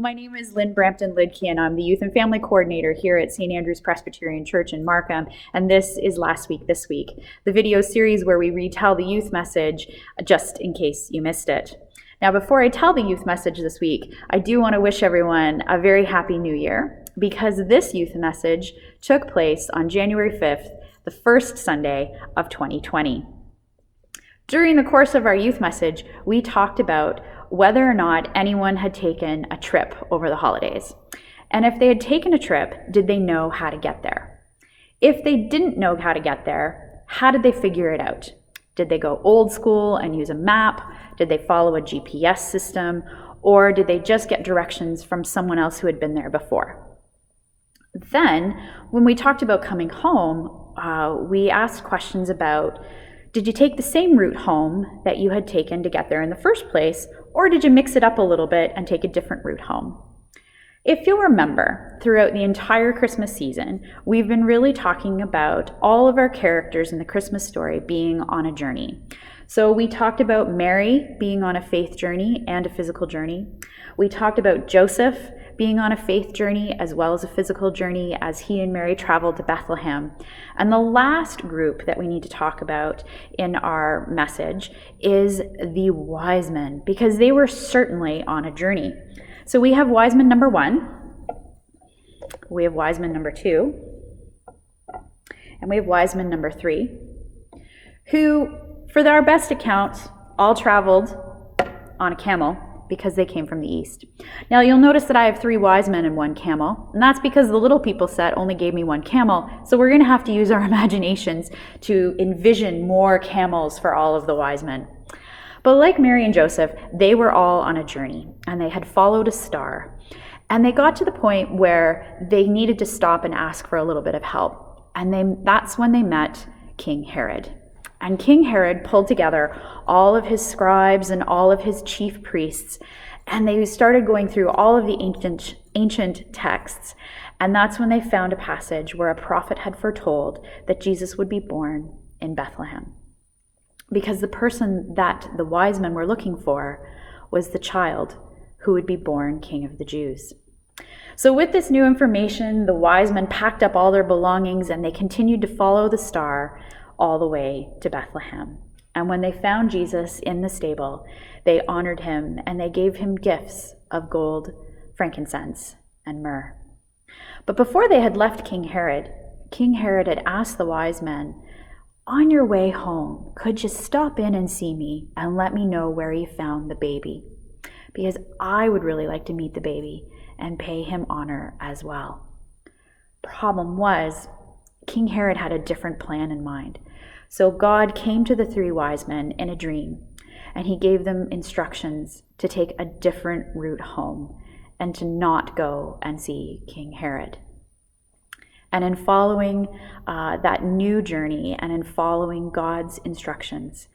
My name is Lynn Brampton Lidke, and I'm the Youth and Family Coordinator here at St. Andrew's Presbyterian Church in Markham, and this is Last Week This Week, the video series where we retell the youth message just in case you missed it. Now, before I tell the youth message this week, I do want to wish everyone a very happy new year, because this youth message took place on January 5th, the first Sunday of 2020. During the course of our youth message, we talked about whether or not anyone had taken a trip over the holidays. And if they had taken a trip, did they know how to get there? If they didn't know how to get there, how did they figure it out? Did they go old school and use a map? Did they follow a GPS system? Or did they just get directions from someone else who had been there before? Then, when we talked about coming home, we asked questions about, did you take the same route home that you had taken to get there in the first place, or did you mix it up a little bit and take a different route home? If you'll remember, throughout the entire Christmas season, we've been really talking about all of our characters in the Christmas story being on a journey. So we talked about Mary being on a faith journey and a physical journey. We talked about Joseph being on a faith journey as well as a physical journey as he and Mary traveled to Bethlehem. And the last group that we need to talk about in our message is the wise men, because they were certainly on a journey. So we have wise man number 1, we have wise man number 2, and we have wise man number 3, who, for our best account, all traveled on a camel, because they came from the east. Now you'll notice that I have 3 wise men and 1 camel, and that's because the little people set only gave me 1 camel, so we're going to have to use our imaginations to envision more camels for all of the wise men. But like Mary and Joseph, they were all on a journey, and they had followed a star, and they got to the point where they needed to stop and ask for a little bit of help, and that's when they met King Herod. And King Herod pulled together all of his scribes and all of his chief priests, and they started going through all of the ancient texts. And that's when they found a passage where a prophet had foretold that Jesus would be born in Bethlehem. Because the person that the wise men were looking for was the child who would be born King of the Jews. So with this new information, the wise men packed up all their belongings and they continued to follow the star all the way to Bethlehem. And when they found Jesus in the stable, they honored him and they gave him gifts of gold, frankincense, and myrrh. But before they had left King Herod had asked the wise men, "On your way home, could you stop in and see me and let me know where you found the baby? Because I would really like to meet the baby and pay him honor as well." Problem was, King Herod had a different plan in mind. So God came to the 3 wise men in a dream, and he gave them instructions to take a different route home and to not go and see King Herod. And in following that new journey and in following God's instructions,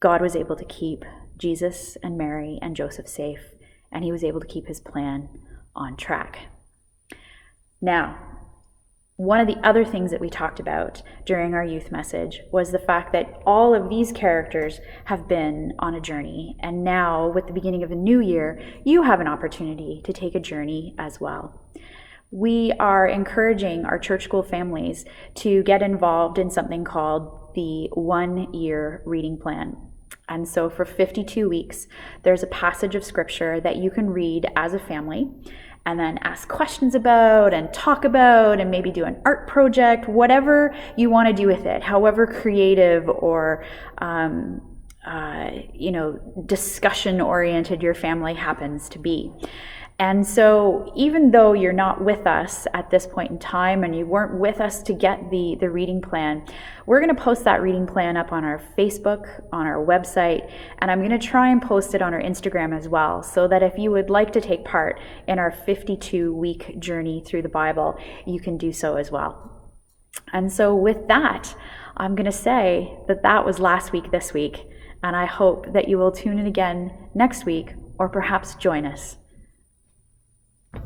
God was able to keep Jesus and Mary and Joseph safe, and he was able to keep his plan on track. Now, one of the other things that we talked about during our youth message was the fact that all of these characters have been on a journey, and now with the beginning of a new year, you have an opportunity to take a journey as well. We are encouraging our church school families to get involved in something called the 1-year reading plan. And so for 52 weeks, there's a passage of scripture that you can read as a family and then ask questions about and talk about and maybe do an art project, whatever you want to do with it, however creative or discussion oriented your family happens to be. And so even though you're not with us at this point in time and you weren't with us to get the reading plan, we're going to post that reading plan up on our Facebook, on our website, and I'm going to try and post it on our Instagram as well, so that if you would like to take part in our 52-week journey through the Bible, you can do so as well. And so with that, I'm going to say that was Last Week This Week, and I hope that you will tune in again next week or perhaps join us